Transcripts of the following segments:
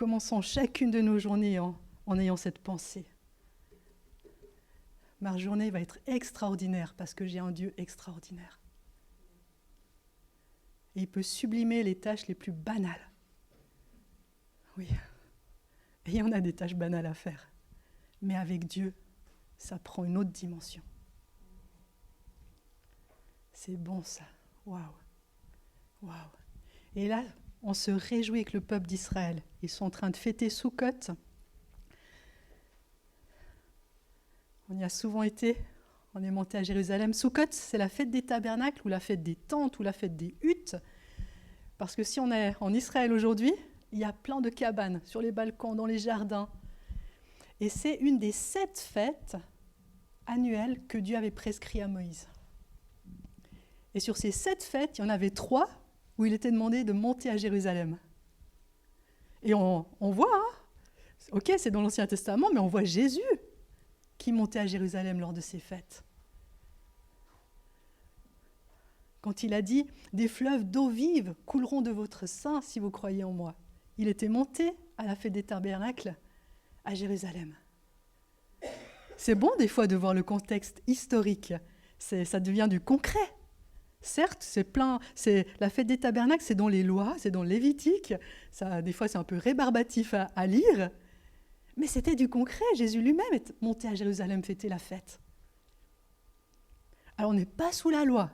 Commençons chacune de nos journées en ayant cette pensée. Ma journée va être extraordinaire parce que j'ai un Dieu extraordinaire. Et il peut sublimer les tâches les plus banales. Oui. Et il y en a des tâches banales à faire. Mais avec Dieu, ça prend une autre dimension. C'est bon ça. Waouh. Waouh. Et là, on se réjouit avec le peuple d'Israël. Ils sont en train de fêter Soukhot. On y a souvent été. On est monté à Jérusalem. Soukhot, c'est la fête des tabernacles ou la fête des tentes ou la fête des huttes. Parce que si on est en Israël aujourd'hui, il y a plein de cabanes sur les balcons, dans les jardins. Et c'est une des 7 fêtes annuelles que Dieu avait prescrites à Moïse. Et sur ces 7 fêtes, il y en avait 3 où il était demandé de monter à Jérusalem. Et on voit, ok, c'est dans l'Ancien Testament, mais on voit Jésus qui montait à Jérusalem lors de ces fêtes. Quand il a dit « Des fleuves d'eau vive couleront de votre sein si vous croyez en moi », il était monté à la fête des tabernacles à Jérusalem. C'est bon des fois de voir le contexte historique, ça devient du concret. Certes, la fête des tabernacles, c'est dans les lois, c'est dans le Lévitique, des fois c'est un peu rébarbatif à lire, mais c'était du concret. Jésus lui-même est monté à Jérusalem fêter la fête. Alors on n'est pas sous la loi.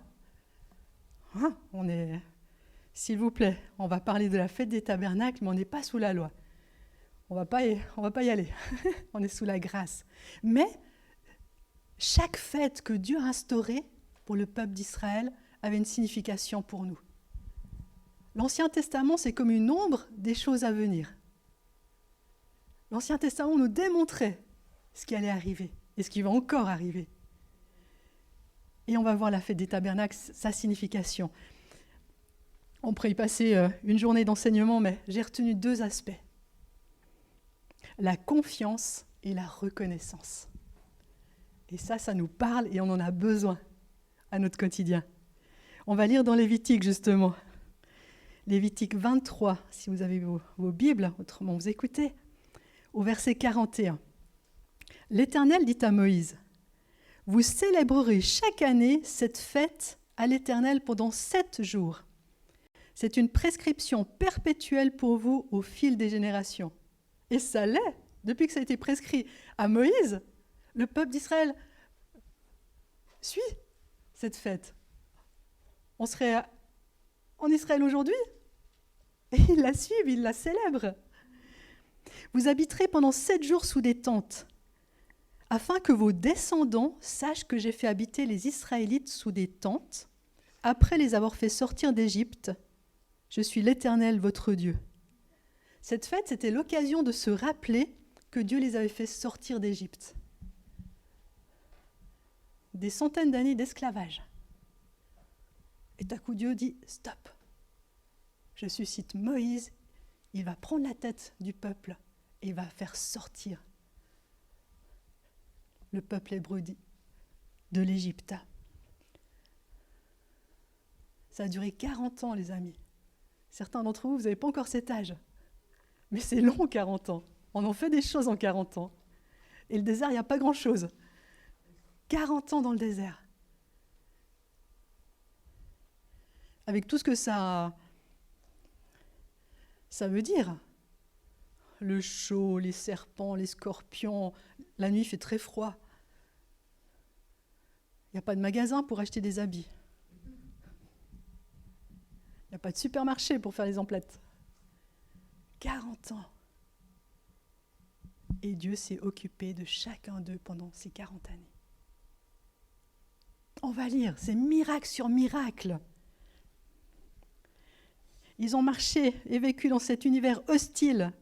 S'il vous plaît, on va parler de la fête des tabernacles, mais on n'est pas sous la loi. On va pas y aller. On est sous la grâce. Mais chaque fête que Dieu a instaurée pour le peuple d'Israël avait une signification pour nous. L'Ancien Testament, c'est comme une ombre des choses à venir. L'Ancien Testament nous démontrait ce qui allait arriver et ce qui va encore arriver. Et on va voir la fête des tabernacles, sa signification. On pourrait y passer une journée d'enseignement, mais j'ai retenu 2 aspects. La confiance et la reconnaissance. Et ça nous parle et on en a besoin à notre quotidien. On va lire dans Lévitique, justement. Lévitique 23, si vous avez vos Bibles, autrement vous écoutez, au verset 41. L'Éternel dit à Moïse, « Vous célébrerez chaque année cette fête à l'Éternel pendant 7 jours. C'est une prescription perpétuelle pour vous au fil des générations. » Et ça l'est. Depuis que ça a été prescrit à Moïse, le peuple d'Israël suit cette fête. On serait en Israël aujourd'hui et ils la suivent, ils la célèbrent. Vous habiterez pendant 7 jours sous des tentes, afin que vos descendants sachent que j'ai fait habiter les Israélites sous des tentes, après les avoir fait sortir d'Égypte. Je suis l'Éternel, votre Dieu. Cette fête, c'était l'occasion de se rappeler que Dieu les avait fait sortir d'Égypte. Des centaines d'années d'esclavage. Et d'un coup, Dieu dit « Stop ! Je suscite Moïse, il va prendre la tête du peuple et il va faire sortir le peuple hébreu de l'Égypte. » Ça a duré 40 ans, les amis. Certains d'entre vous, vous n'avez pas encore cet âge. Mais c'est long, 40 ans. On en fait des choses en 40 ans. Et le désert, il n'y a pas grand-chose. 40 ans dans le désert. Avec tout ce que ça veut dire. Le chaud, les serpents, les scorpions. La nuit, il fait très froid. Il n'y a pas de magasin pour acheter des habits. Il n'y a pas de supermarché pour faire les emplettes. 40 ans. Et Dieu s'est occupé de chacun d'eux pendant ces 40 années. On va lire, c'est miracle sur miracle. Ils ont marché et vécu dans cet univers hostile.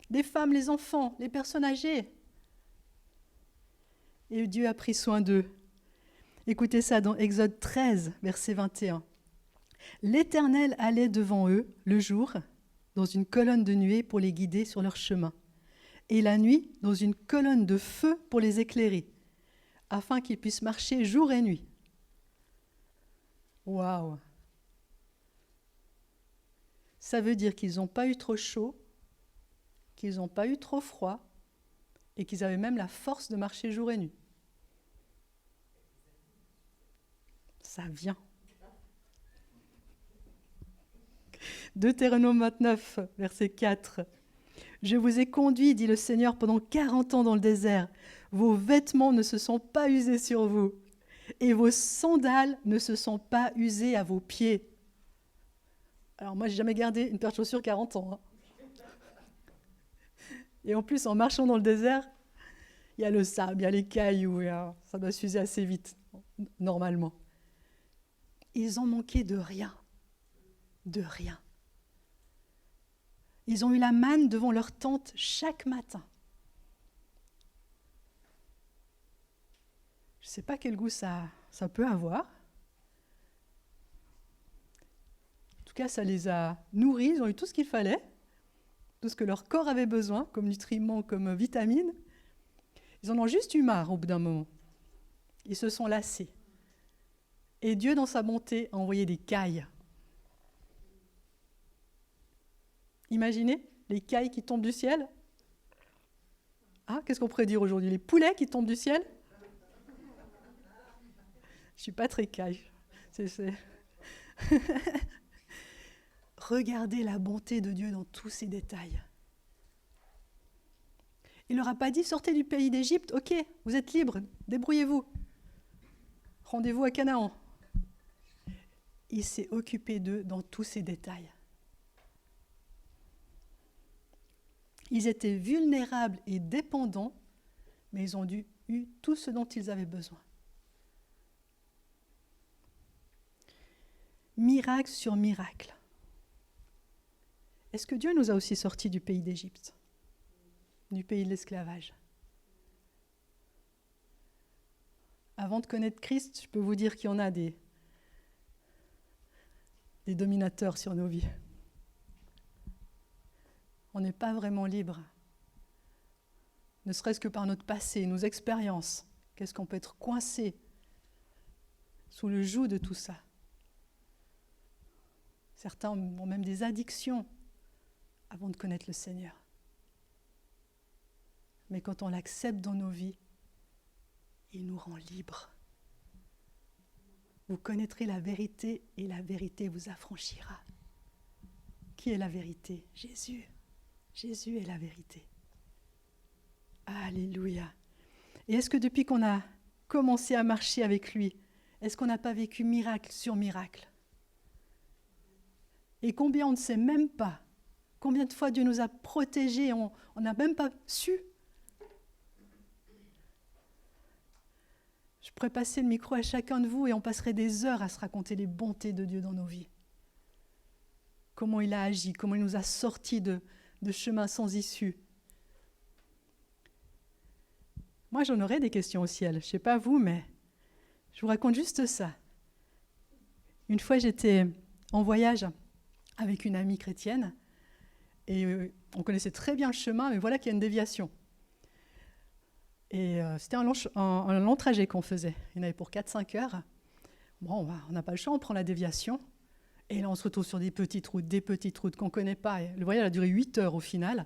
Les femmes, les enfants, les personnes âgées. Et Dieu a pris soin d'eux. Écoutez ça dans Exode 13, verset 21. L'Éternel allait devant eux le jour dans une colonne de nuée pour les guider sur leur chemin, et la nuit dans une colonne de feu pour les éclairer, afin qu'ils puissent marcher jour et nuit. Waouh! Ça veut dire qu'ils n'ont pas eu trop chaud, qu'ils n'ont pas eu trop froid et qu'ils avaient même la force de marcher jour et nuit. Ça vient. Deutéronome 29, verset 4. « Je vous ai conduit, dit le Seigneur, pendant 40 ans dans le désert. Vos vêtements ne se sont pas usés sur vous, et vos sandales ne se sont pas usées à vos pieds. » Alors moi, j'ai jamais gardé une paire de chaussures 40 ans. Et en plus, en marchant dans le désert, il y a le sable, il y a les cailloux, ça doit s'user assez vite, normalement. Ils ont manqué de rien. De rien. Ils ont eu la manne devant leur tente chaque matin. Je ne sais pas quel goût ça peut avoir. En tout cas, ça les a nourris, ils ont eu tout ce qu'il fallait, tout ce que leur corps avait besoin, comme nutriments, comme vitamines. Ils en ont juste eu marre au bout d'un moment. Ils se sont lassés. Et Dieu, dans sa bonté, a envoyé des cailles. Imaginez les cailles qui tombent du ciel. Qu'est-ce qu'on pourrait dire aujourd'hui? Les poulets qui tombent du ciel? Je ne suis pas très caille. Regardez la bonté de Dieu dans tous ces détails. Il ne leur a pas dit « Sortez du pays d'Égypte, ok, vous êtes libres, débrouillez-vous. Rendez-vous à Canaan. » Il s'est occupé d'eux dans tous ces détails. Ils étaient vulnérables et dépendants, mais ils ont eu tout ce dont ils avaient besoin. Miracle sur miracle. Est-ce que Dieu nous a aussi sortis du pays d'Égypte, du pays de l'esclavage? Avant de connaître Christ, je peux vous dire qu'il y en a des dominateurs sur nos vies. On n'est pas vraiment libre, ne serait-ce que par notre passé, nos expériences. Qu'est-ce qu'on peut être coincé sous le joug de tout ça? Certains ont même des addictions avant de connaître le Seigneur. Mais quand on l'accepte dans nos vies, il nous rend libres. Vous connaîtrez la vérité et la vérité vous affranchira. Qui est la vérité? Jésus. Jésus est la vérité. Alléluia. Et est-ce que depuis qu'on a commencé à marcher avec lui, est-ce qu'on n'a pas vécu miracle sur miracle? Et combien on ne sait même pas, combien de fois Dieu nous a protégés, on n'a même pas su. Je pourrais passer le micro à chacun de vous et on passerait des heures à se raconter les bontés de Dieu dans nos vies. Comment il a agi, comment il nous a sortis de chemins sans issue. Moi, j'en aurais des questions au ciel. Je ne sais pas vous, mais je vous raconte juste ça. Une fois, j'étais en voyage avec une amie chrétienne et on connaissait très bien le chemin, mais voilà qu'il y a une déviation. Et c'était un long trajet qu'on faisait. Il y en avait pour 4-5 heures. Bon, on n'a pas le choix, on prend la déviation. Et là, on se retrouve sur des petites routes qu'on ne connaît pas. Et le voyage a duré 8 heures au final.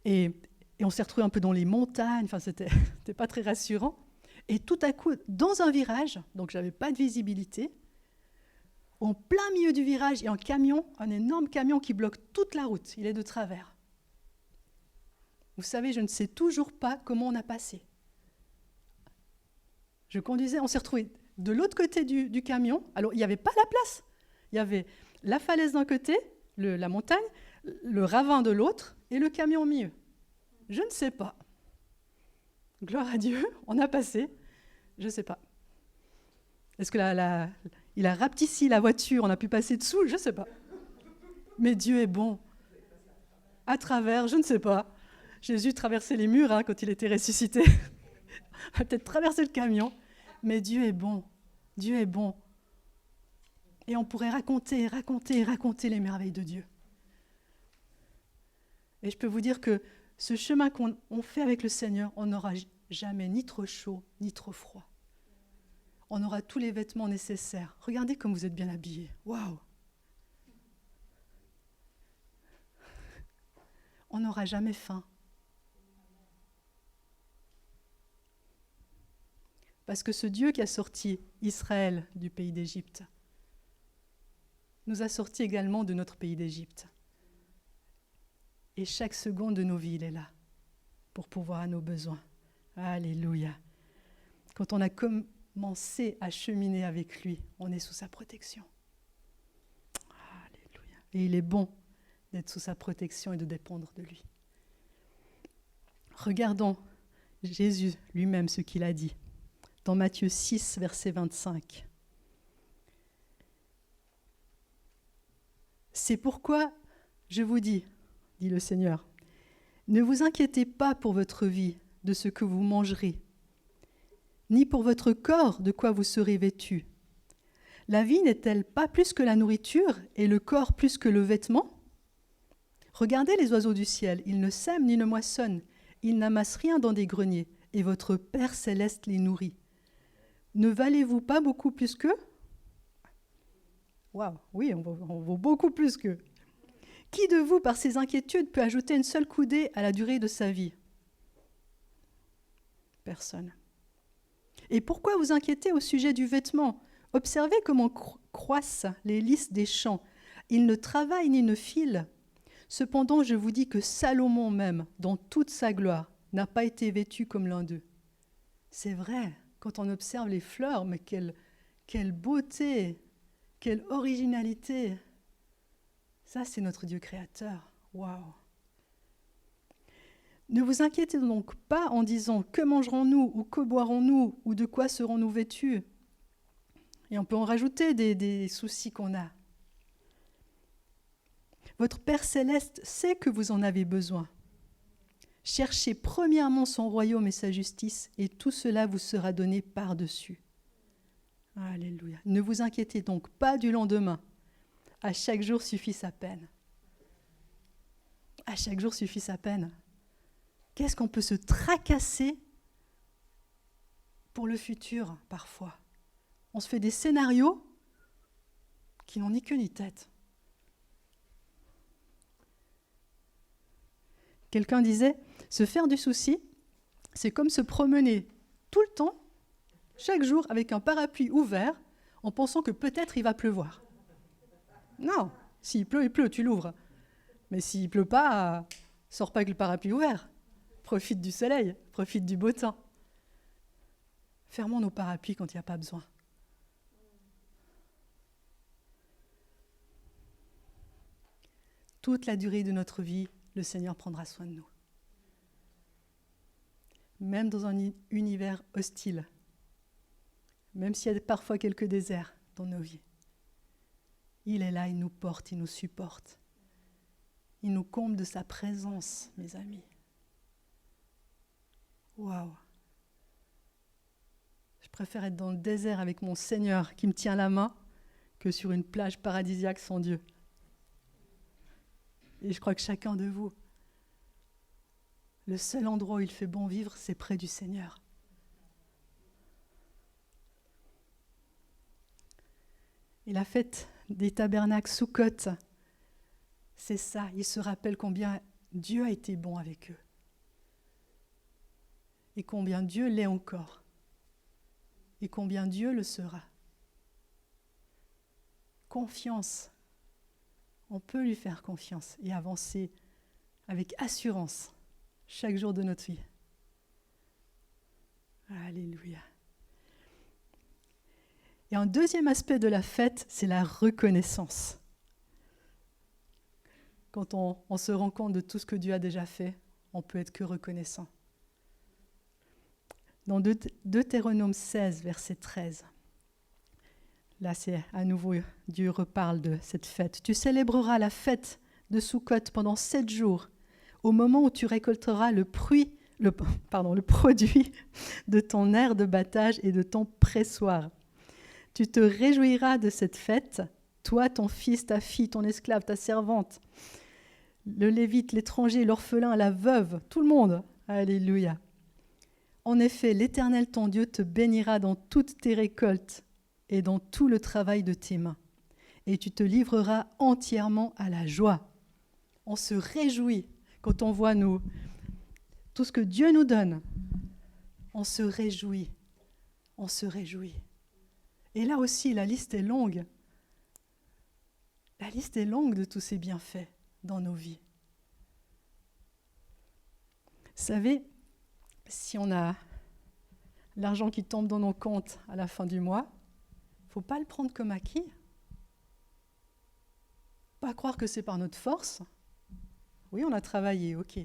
Et on s'est retrouvés un peu dans les montagnes. Enfin, c'était pas très rassurant. Et tout à coup, dans un virage, donc je n'avais pas de visibilité, en plein milieu du virage, il y a un énorme camion qui bloque toute la route. Il est de travers. Vous savez, je ne sais toujours pas comment on a passé. Je conduisais, on s'est retrouvés de l'autre côté du camion. Alors, il n'y avait pas la place. Il y avait la falaise d'un côté, la montagne, le ravin de l'autre et le camion au milieu. Je ne sais pas. Gloire à Dieu, on a passé. Je ne sais pas. Est-ce que il a rapetissé la voiture, on a pu passer dessous? Je ne sais pas. Mais Dieu est bon. À travers, je ne sais pas. Jésus traversait les murs quand il était ressuscité. Il a peut-être traversé le camion. Mais Dieu est bon. Dieu est bon. Et on pourrait raconter les merveilles de Dieu. Et je peux vous dire que ce chemin qu'on fait avec le Seigneur, on n'aura jamais ni trop chaud, ni trop froid. On aura tous les vêtements nécessaires. Regardez comme vous êtes bien habillés. Waouh! on n'aura jamais faim. Parce que ce Dieu qui a sorti Israël du pays d'Égypte nous a sortis également de notre pays d'Égypte. Et chaque seconde de nos vies, il est là pour pourvoir à nos besoins. Alléluia. Quand on a commencé à cheminer avec lui, on est sous sa protection. Alléluia. Et il est bon d'être sous sa protection et de dépendre de lui. Regardons Jésus lui-même ce qu'il a dit dans Matthieu 6, verset 25. C'est pourquoi je vous dis, dit le Seigneur, ne vous inquiétez pas pour votre vie de ce que vous mangerez, ni pour votre corps de quoi vous serez vêtus. La vie n'est-elle pas plus que la nourriture et le corps plus que le vêtement ? Regardez les oiseaux du ciel, ils ne sèment ni ne moissonnent, ils n'amassent rien dans des greniers, et votre Père céleste les nourrit. Ne valez-vous pas beaucoup plus qu'eux ? Waouh, oui, on vaut beaucoup plus qu'eux. Qui de vous, par ses inquiétudes, peut ajouter une seule coudée à la durée de sa vie ? Personne. Et pourquoi vous inquiétez au sujet du vêtement ? Observez comment croissent les lys des champs. Ils ne travaillent ni ne filent. Cependant, je vous dis que Salomon même, dans toute sa gloire, n'a pas été vêtu comme l'un d'eux. C'est vrai, quand on observe les fleurs, mais quelle beauté, quelle originalité. Ça, c'est notre Dieu créateur. Waouh! Ne vous inquiétez donc pas en disant « Que mangerons-nous » ou « Que boirons-nous » ou « De quoi serons-nous vêtus ?» Et on peut en rajouter des soucis qu'on a. Votre Père céleste sait que vous en avez besoin. Cherchez premièrement son royaume et sa justice, et tout cela vous sera donné par-dessus. Alléluia. Ne vous inquiétez donc pas du lendemain. À chaque jour suffit sa peine. À chaque jour suffit sa peine. Qu'est-ce qu'on peut se tracasser pour le futur, parfois ? On se fait des scénarios qui n'ont ni queue ni tête. Quelqu'un disait, se faire du souci, c'est comme se promener tout le temps, chaque jour, avec un parapluie ouvert, en pensant que peut-être il va pleuvoir. Non, s'il pleut, il pleut, tu l'ouvres. Mais s'il ne pleut pas, sors pas avec le parapluie ouvert. Profite du soleil, profite du beau temps. Fermons nos parapluies quand il n'y a pas besoin. Toute la durée de notre vie, le Seigneur prendra soin de nous. Même dans un univers hostile, même s'il y a parfois quelques déserts dans nos vies, il est là, il nous porte, il nous supporte. Il nous comble de sa présence, mes amis. Waouh! Je préfère être dans le désert avec mon Seigneur qui me tient la main que sur une plage paradisiaque sans Dieu. Et je crois que chacun de vous, le seul endroit où il fait bon vivre, c'est près du Seigneur. Et la fête des tabernacles Soukhot, c'est ça. Ils se rappellent combien Dieu a été bon avec eux. Et combien Dieu l'est encore. Et combien Dieu le sera. Confiance. On peut lui faire confiance et avancer avec assurance chaque jour de notre vie. Alléluia. Et un deuxième aspect de la fête, c'est la reconnaissance. Quand on se rend compte de tout ce que Dieu a déjà fait, on peut être que reconnaissant. Dans Deutéronome 16, verset 13, là c'est à nouveau, Dieu reparle de cette fête. Tu célébreras la fête de Soukhot pendant 7 jours, au moment où tu récolteras le produit de ton aire de battage et de ton pressoir. Tu te réjouiras de cette fête, toi, ton fils, ta fille, ton esclave, ta servante, le lévite, l'étranger, l'orphelin, la veuve, tout le monde. Alléluia. En effet, l'Éternel, ton Dieu, te bénira dans toutes tes récoltes et dans tout le travail de tes mains. Et tu te livreras entièrement à la joie. On se réjouit quand on voit tout ce que Dieu nous donne, on se réjouit. On se réjouit. Et là aussi, la liste est longue. La liste est longue de tous ces bienfaits dans nos vies. Vous savez, si on a l'argent qui tombe dans nos comptes à la fin du mois, il ne faut pas le prendre comme acquis. Pas croire que c'est par notre force. Oui, on a travaillé, ok.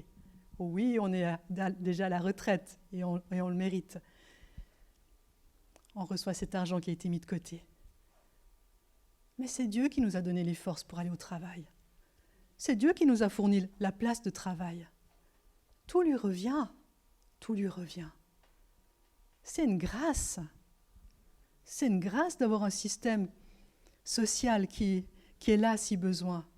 Oui, on est déjà à la retraite et on le mérite. On reçoit cet argent qui a été mis de côté. Mais c'est Dieu qui nous a donné les forces pour aller au travail. C'est Dieu qui nous a fourni la place de travail. Tout lui revient. Tout lui revient. C'est une grâce. C'est une grâce d'avoir un système social qui est là si besoin.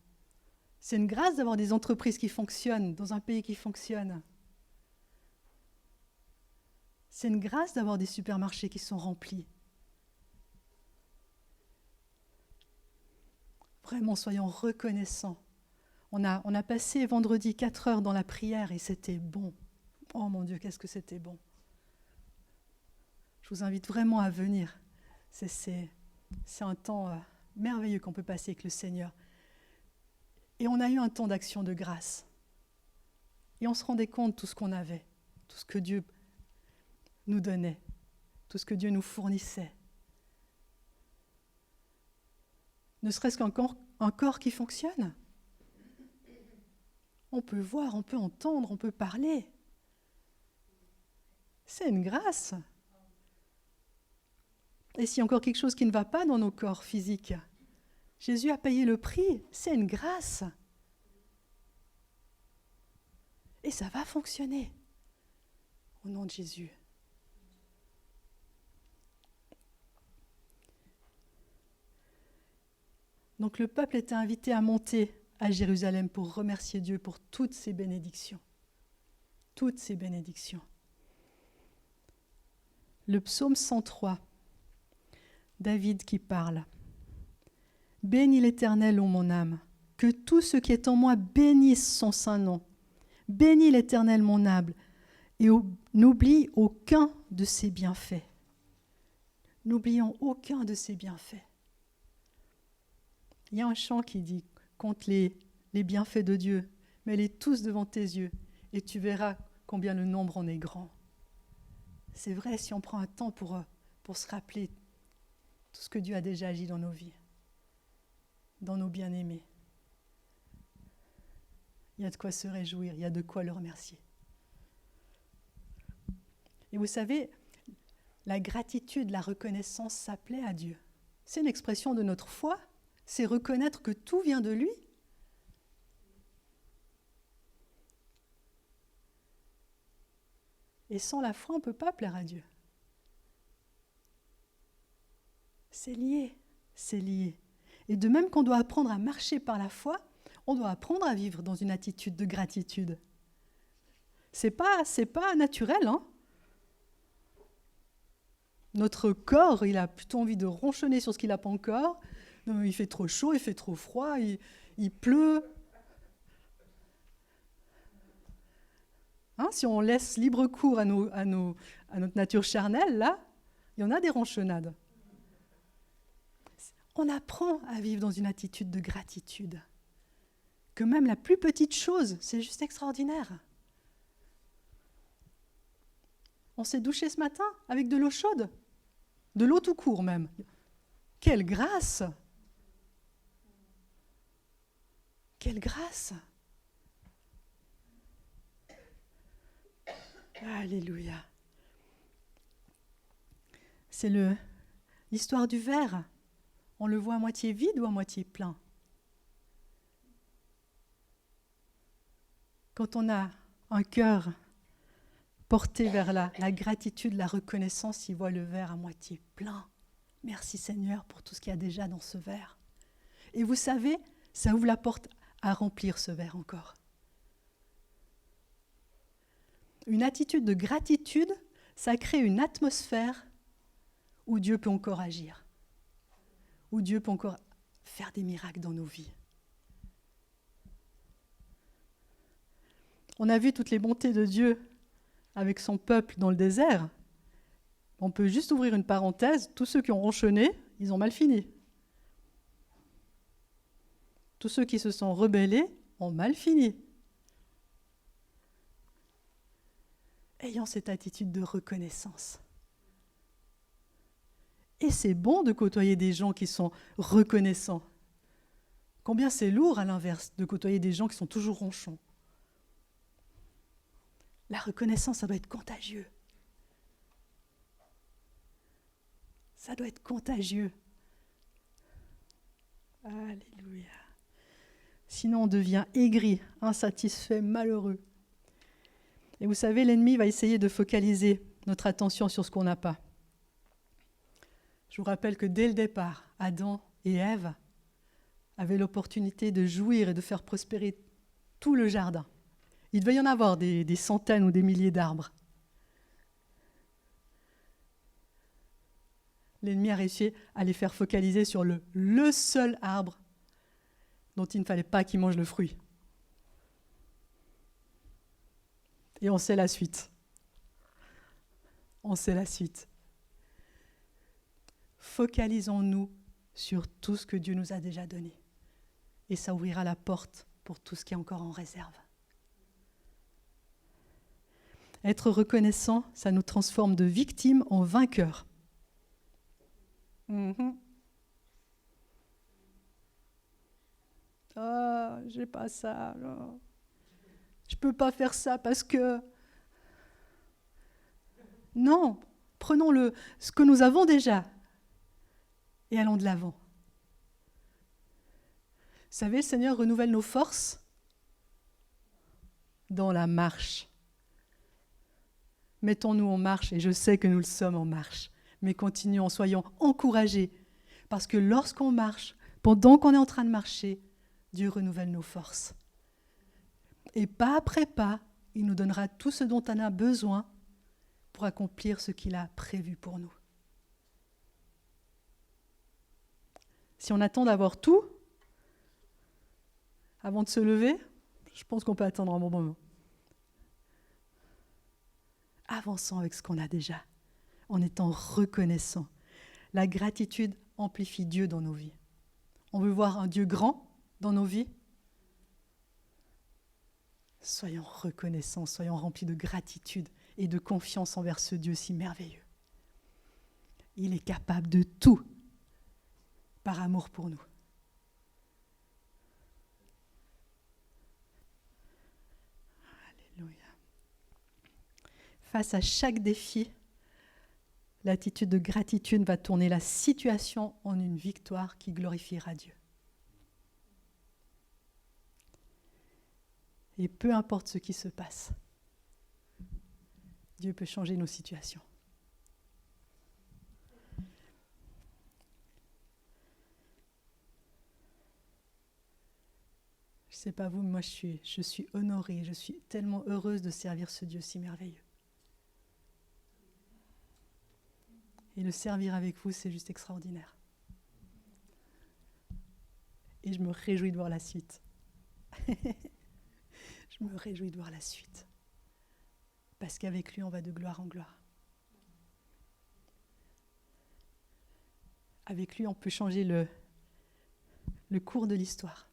C'est une grâce d'avoir des entreprises qui fonctionnent dans un pays qui fonctionne. C'est une grâce d'avoir des supermarchés qui sont remplis. Vraiment, soyons reconnaissants. On a passé vendredi 4 heures dans la prière et c'était bon. Oh mon Dieu, qu'est-ce que c'était bon. Je vous invite vraiment à venir. C'est un temps merveilleux qu'on peut passer avec le Seigneur. Et on a eu un temps d'action de grâce. Et on se rendait compte de tout ce qu'on avait, tout ce que Dieu nous donnait, tout ce que Dieu nous fournissait. Ne serait-ce qu'un corps qui fonctionne. On peut voir, on peut entendre, on peut parler. C'est une grâce. Et s'il y a encore quelque chose qui ne va pas dans nos corps physiques, Jésus a payé le prix, c'est une grâce. Et ça va fonctionner. Au nom de Jésus. Donc le peuple était invité à monter à Jérusalem pour remercier Dieu pour toutes ses bénédictions. Toutes ses bénédictions. Le psaume 103, David qui parle. « Bénis l'Éternel, ô mon âme, que tout ce qui est en moi bénisse son saint nom. Bénis l'Éternel, mon âme, et n'oublie aucun de ses bienfaits. » N'oublions aucun de ses bienfaits. Il y a un chant qui dit « Compte les bienfaits de Dieu, mets-les tous devant tes yeux, et tu verras combien le nombre en est grand. » C'est vrai, si on prend un temps pour se rappeler tout ce que Dieu a déjà agi dans nos vies, dans nos bien-aimés. Il y a de quoi se réjouir, il y a de quoi le remercier. Et vous savez, la gratitude, la reconnaissance, ça plaît à Dieu. C'est une expression de notre foi, c'est reconnaître que tout vient de lui. Et sans la foi, on ne peut pas plaire à Dieu. C'est lié, c'est lié. Et de même qu'on doit apprendre à marcher par la foi, on doit apprendre à vivre dans une attitude de gratitude. C'est pas naturel, hein? Notre corps, il a plutôt envie de ronchonner sur ce qu'il n'a pas encore. Il fait trop chaud, il fait trop froid, il pleut. Hein, si on laisse libre cours à notre nature charnelle, là, il y en a des ronchonnades. On apprend à vivre dans une attitude de gratitude. Que même la plus petite chose, c'est juste extraordinaire. On s'est douché ce matin avec de l'eau chaude, de l'eau tout court même. Quelle grâce! Quelle grâce! Alléluia. C'est l'histoire du verre. On le voit à moitié vide ou à moitié plein? Quand on a un cœur porté vers la gratitude, la reconnaissance, il voit le verre à moitié plein. Merci Seigneur pour tout ce qu'il y a déjà dans ce verre. Et vous savez, ça ouvre la porte à remplir ce verre encore. Une attitude de gratitude, ça crée une atmosphère où Dieu peut encore agir, où Dieu peut encore faire des miracles dans nos vies. On a vu toutes les bontés de Dieu avec son peuple dans le désert. On peut juste ouvrir une parenthèse. Tous ceux qui ont ronchonné, ils ont mal fini. Tous ceux qui se sont rebellés ont mal fini. Ayant cette attitude de reconnaissance. Et c'est bon de côtoyer des gens qui sont reconnaissants. Combien c'est lourd, à l'inverse, de côtoyer des gens qui sont toujours ronchons. La reconnaissance, ça doit être contagieux. Ça doit être contagieux. Alléluia. Sinon, on devient aigri, insatisfait, malheureux. Et vous savez, l'ennemi va essayer de focaliser notre attention sur ce qu'on n'a pas. Je vous rappelle que dès le départ, Adam et Ève avaient l'opportunité de jouir et de faire prospérer tout le jardin. Il devait y en avoir des centaines ou des milliers d'arbres. L'ennemi a réussi à les faire focaliser sur le seul arbre dont il ne fallait pas qu'ils mangent le fruit. Et on sait la suite. On sait la suite. Focalisons-nous sur tout ce que Dieu nous a déjà donné. Et ça ouvrira la porte pour tout ce qui est encore en réserve. Être reconnaissant, ça nous transforme de victimes en vainqueurs. Ah, j'ai pas ça. Là. Je peux pas faire ça parce que... Non, prenons ce que nous avons déjà et allons de l'avant. Vous savez, le Seigneur renouvelle nos forces dans la marche. Mettons-nous en marche, et je sais que nous le sommes en marche, mais continuons, soyons encouragés, parce que lorsqu'on marche, pendant qu'on est en train de marcher, Dieu renouvelle nos forces. Et pas après pas, il nous donnera tout ce dont on a besoin pour accomplir ce qu'il a prévu pour nous. Si on attend d'avoir tout, avant de se lever, je pense qu'on peut attendre un bon moment. Avançons avec ce qu'on a déjà, en étant reconnaissants. La gratitude amplifie Dieu dans nos vies. On veut voir un Dieu grand dans nos vies. Soyons reconnaissants, soyons remplis de gratitude et de confiance envers ce Dieu si merveilleux. Il est capable de tout par amour pour nous. Alléluia. Face à chaque défi, l'attitude de gratitude va tourner la situation en une victoire qui glorifiera Dieu. Et peu importe ce qui se passe, Dieu peut changer nos situations. Je ne sais pas vous, mais moi je suis honorée, je suis tellement heureuse de servir ce Dieu si merveilleux. Et le servir avec vous, c'est juste extraordinaire. Et je me réjouis de voir la suite. Je me réjouis de voir la suite. Parce qu'avec lui, on va de gloire en gloire. Avec lui, on peut changer le cours de l'histoire.